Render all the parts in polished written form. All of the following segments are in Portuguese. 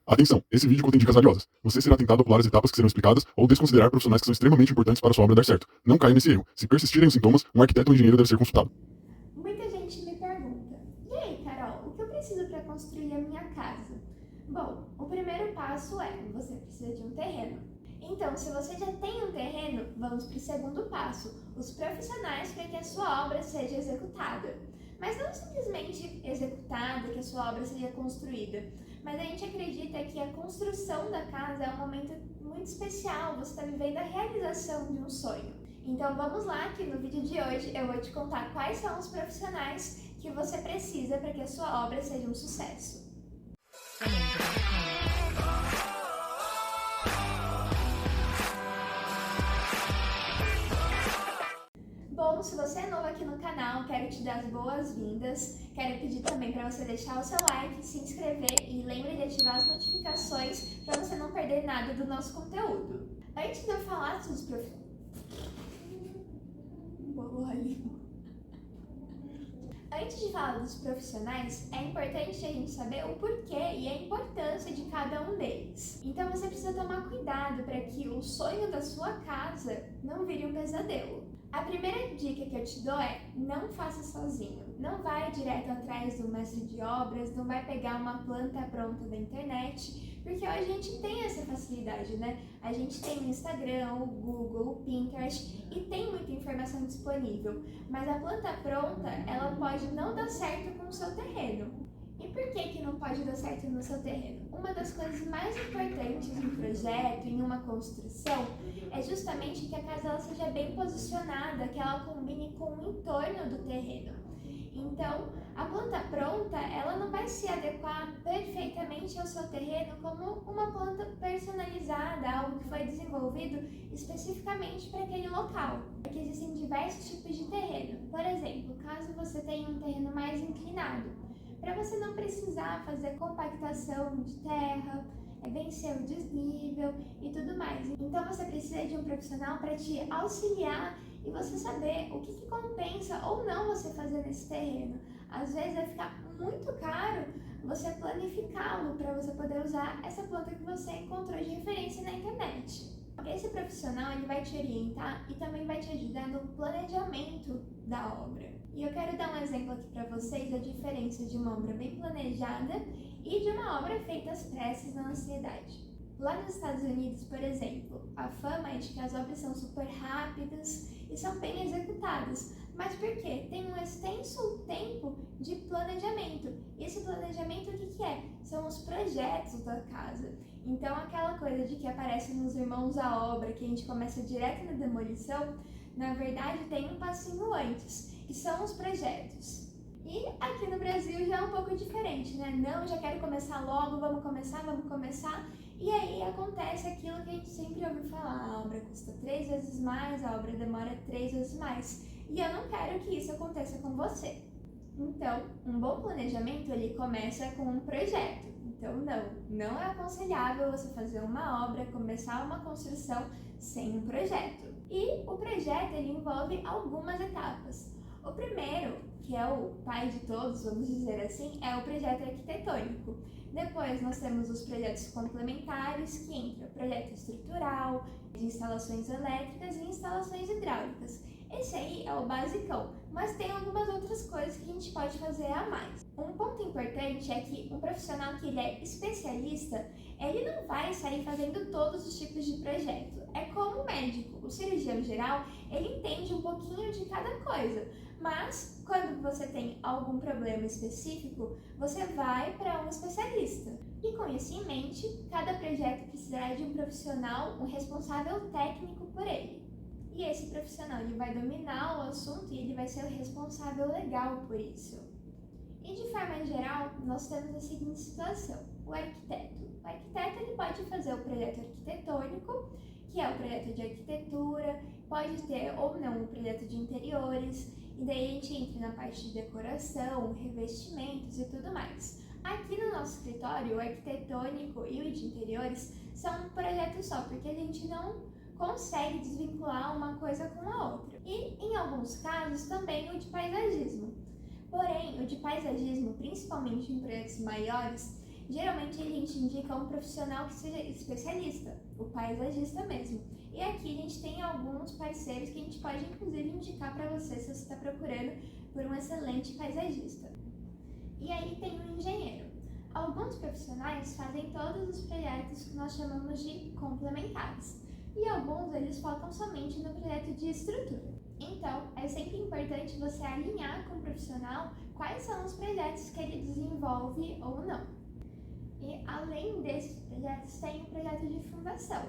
Atenção! Esse vídeo contém dicas valiosas. Você será tentado a pular as etapas que serão explicadas ou desconsiderar profissionais que são extremamente importantes para sua obra dar certo. Não caia nesse erro. Se persistirem os sintomas, um arquiteto ou engenheiro deve ser consultado. Muita gente me pergunta: e aí, Carol, o que eu preciso para construir a minha casa? Bom, o primeiro passo é: você precisa de um terreno. Então, se você já tem um terreno, vamos para o segundo passo: os profissionais para que a sua obra seja executada. Mas não simplesmente executada, que a sua obra seja construída. Mas a gente acredita que a construção da casa é um momento muito especial, você está vivendo a realização de um sonho. Então vamos lá, que no vídeo de hoje eu vou te contar quais são os profissionais que você precisa para que a sua obra seja um sucesso. Bom, se você é novo aqui no canal, quero te dar as boas-vindas. Quero pedir também para você deixar o seu like, se inscrever e lembre de ativar as notificações para você não perder nada do nosso conteúdo. Antes de eu falar dos profissionais... Antes de falar dos profissionais, é importante a gente saber o porquê e a importância de cada um deles. Então você precisa tomar cuidado para que o sonho da sua casa não vire um pesadelo. A primeira dica que eu te dou é: não faça sozinho. Não vai direto atrás do mestre de obras, não vai pegar uma planta pronta da internet, porque hoje a gente tem essa facilidade, né? A gente tem o Instagram, o Google, o Pinterest e tem muita informação disponível. Mas a planta pronta, ela pode não dar certo com o seu terreno. E por que não pode dar certo no seu terreno? Uma das coisas mais importantes em um projeto, em uma construção, é justamente que a casa ela seja bem posicionada, que ela combine com o entorno do terreno. Então, a planta pronta, ela não vai se adequar perfeitamente ao seu terreno como uma planta personalizada, algo que foi desenvolvido especificamente para aquele local. Porque existem diversos tipos de terreno. Por exemplo, caso você tenha um terreno mais inclinado, para você não precisar fazer compactação de terra, vencer o desnível e tudo mais. Então você precisa de um profissional para te auxiliar e você saber o que compensa ou não você fazer nesse terreno. Às vezes vai ficar muito caro você planificá-lo para você poder usar essa planta que você encontrou de referência na internet. Esse profissional ele vai te orientar e também vai te ajudar no planejamento da obra. E eu quero dar um exemplo aqui para vocês da diferença de uma obra bem planejada e de uma obra feita às pressas na ansiedade. Lá nos Estados Unidos, por exemplo, a fama é de que as obras são super rápidas e são bem executadas. Mas por quê? Tem um extenso tempo de planejamento. E esse planejamento o que é? São os projetos da casa. Então aquela coisa de que aparece nos Irmãos à Obra, que a gente começa direto na demolição, na verdade tem um passinho antes, que são os projetos. E aqui no Brasil já é um pouco diferente, né? Não, já quero começar logo, vamos começar. E aí acontece aquilo que a gente sempre ouviu falar: a obra custa 3 vezes mais, a obra demora 3 vezes mais. E eu não quero que isso aconteça com você. Então, um bom planejamento ele começa com um projeto. Então não é aconselhável você fazer uma obra, começar uma construção sem um projeto. E o projeto ele envolve algumas etapas. O primeiro, que é o pai de todos, vamos dizer assim, é o projeto arquitetônico. Depois nós temos os projetos complementares, que entra o projeto estrutural, de instalações elétricas e instalações hidráulicas. Esse aí é o basicão, mas tem algumas outras coisas que a gente pode fazer a mais. Um ponto importante é que um profissional que ele é especialista, ele não vai sair fazendo todos os tipos de projeto. É como o médico, o cirurgião geral, ele entende um pouquinho de cada coisa, mas quando você tem algum problema específico, você vai para um especialista. E com isso em mente, cada projeto precisará de um profissional, um responsável técnico por ele. E esse profissional ele vai dominar o assunto e ele vai ser o responsável legal por isso. E de forma geral, nós temos a seguinte situação: o arquiteto. O arquiteto ele pode fazer o projeto arquitetônico, que é o projeto de arquitetura, pode ter ou não o projeto de interiores, e daí a gente entra na parte de decoração, revestimentos e tudo mais. Aqui no nosso escritório, o arquitetônico e o de interiores são um projeto só, porque a gente não consegue desvincular uma coisa com a outra. E, em alguns casos, também o de paisagismo. Porém, o de paisagismo, principalmente em projetos maiores, geralmente a gente indica um profissional que seja especialista, o paisagista mesmo. E aqui a gente tem alguns parceiros que a gente pode inclusive indicar para você se você está procurando por um excelente paisagista. E aí tem o engenheiro. Alguns profissionais fazem todos os projetos que nós chamamos de complementares, e alguns eles focam somente no projeto de estrutura. Então, é sempre importante você alinhar com o profissional quais são os projetos que ele desenvolve ou não. E além desses projetos, tem o projeto de fundação.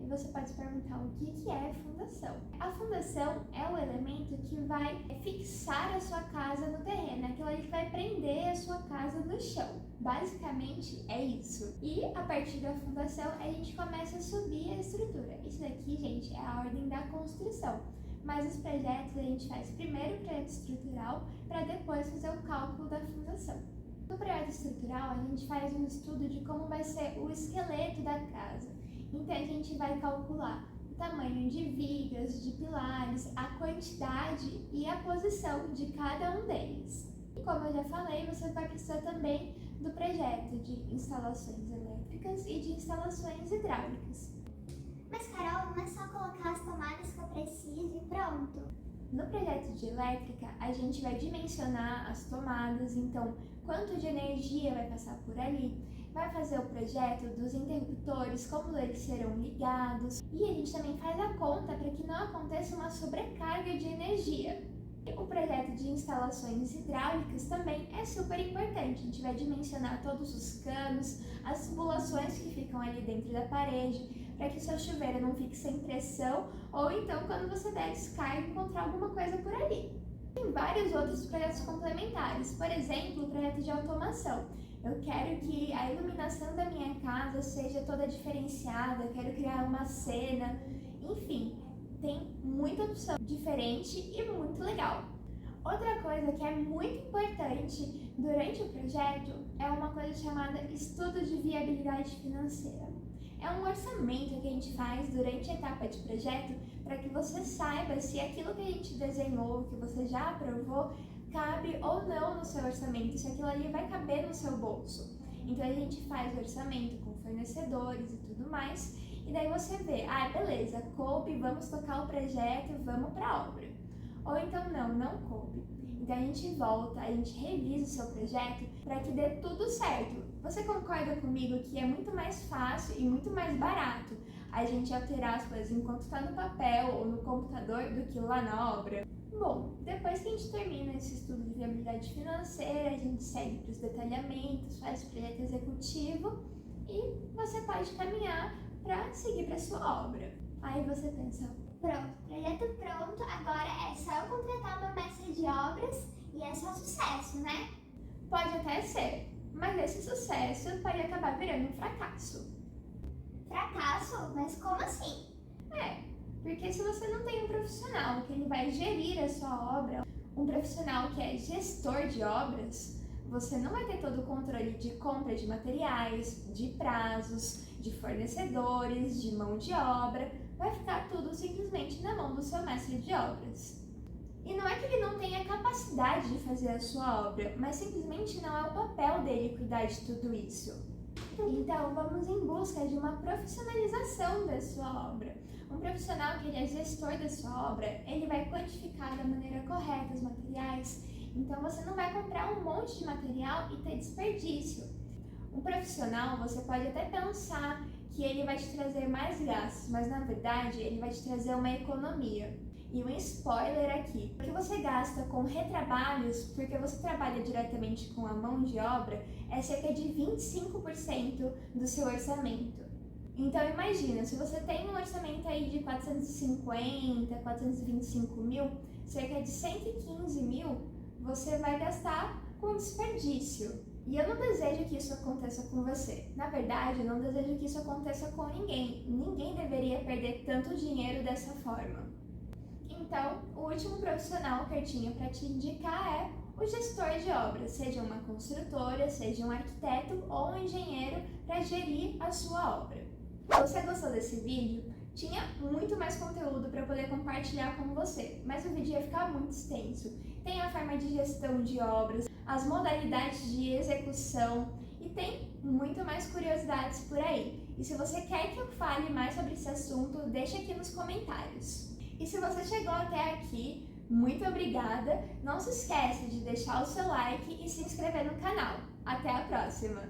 E você pode se perguntar o que é fundação. A fundação é o elemento que vai fixar a sua casa no terreno, aquilo ali que vai prender a sua casa no chão. Basicamente é isso. E a partir da fundação a gente começa a subir a estrutura. Isso daqui, gente, é a ordem da construção. Mas os projetos a gente faz primeiro o projeto estrutural para depois fazer o cálculo da fundação. No projeto estrutural a gente faz um estudo de como vai ser o esqueleto da casa. Então a gente vai calcular o tamanho de vigas, de pilares, a quantidade e a posição de cada um deles. E como eu já falei, você vai precisar também do projeto de instalações elétricas e de instalações hidráulicas. Mas Carol, não é só colocar as tomadas que eu preciso e pronto. No projeto de elétrica, a gente vai dimensionar as tomadas, então quanto de energia vai passar por ali, vai fazer o projeto dos interruptores, como eles serão ligados, e a gente também faz a conta para que não aconteça uma sobrecarga de energia. O projeto de instalações hidráulicas também é super importante, a gente vai dimensionar todos os canos, as tubulações que ficam ali dentro da parede, para que o seu chuveiro não fique sem pressão, ou então quando você der descarga encontrar alguma coisa por ali. Tem vários outros projetos complementares, por exemplo, o projeto de automação. Eu quero que a iluminação da minha casa seja toda diferenciada, quero criar uma cena, enfim, tem muita opção diferente e muito legal. Outra coisa que é muito importante durante o projeto é uma coisa chamada estudo de viabilidade financeira. É um orçamento que a gente faz durante a etapa de projeto para que você saiba se aquilo que a gente desenhou, que você já aprovou, cabe ou não no seu orçamento, se aquilo ali vai caber no seu bolso. Então a gente faz o orçamento com fornecedores e tudo mais, e daí você vê, beleza, coube, vamos tocar o projeto, vamos para a obra. Ou então não coube. Então a gente volta, a gente revisa o seu projeto para que dê tudo certo. Você concorda comigo que é muito mais fácil e muito mais barato a gente alterar as coisas enquanto está no papel ou no computador do que lá na obra? Bom, depois que a gente termina esse estudo de viabilidade financeira, a gente segue para os detalhamentos, faz o projeto executivo e você pode caminhar para seguir para sua obra. Aí você pensa, Pronto, projeto pronto, agora é só eu contratar uma mestre de obras e é só sucesso, né? pode até ser, mas esse sucesso pode acabar virando um fracasso. Fracasso? Mas como assim? Porque se você não tem um profissional que ele vai gerir a sua obra, um profissional que é gestor de obras, você não vai ter todo o controle de compra de materiais, de prazos, de fornecedores, de mão de obra, vai ficar tudo simplesmente na mão do seu mestre de obras. E não é que ele não tenha capacidade de fazer a sua obra, mas simplesmente não é o papel dele cuidar de tudo isso. Então, vamos em busca de uma profissionalização da sua obra. Um profissional que ele é gestor da sua obra, ele vai quantificar da maneira correta os materiais. Então, você não vai comprar um monte de material e ter desperdício. Um profissional, você pode até pensar que ele vai te trazer mais gastos, mas na verdade, ele vai te trazer uma economia. E um spoiler aqui, o que você gasta com retrabalhos, porque você trabalha diretamente com a mão de obra, é cerca de 25% do seu orçamento. Então imagina, se você tem um orçamento aí de 450, 425 mil, cerca de 115 mil, você vai gastar com desperdício. E eu não desejo que isso aconteça com você. Na verdade, eu não desejo que isso aconteça com ninguém. Ninguém deveria perder tanto dinheiro dessa forma. Então, o último profissional que eu tinha para te indicar é o gestor de obras, seja uma construtora, seja um arquiteto ou um engenheiro para gerir a sua obra. Se você gostou desse vídeo, tinha muito mais conteúdo para poder compartilhar com você, mas o vídeo ia ficar muito extenso. Tem a forma de gestão de obras, as modalidades de execução e tem muito mais curiosidades por aí. E se você quer que eu fale mais sobre esse assunto, deixa aqui nos comentários. E se você chegou até aqui, muito obrigada! Não se esqueça de deixar o seu like e se inscrever no canal. Até a próxima!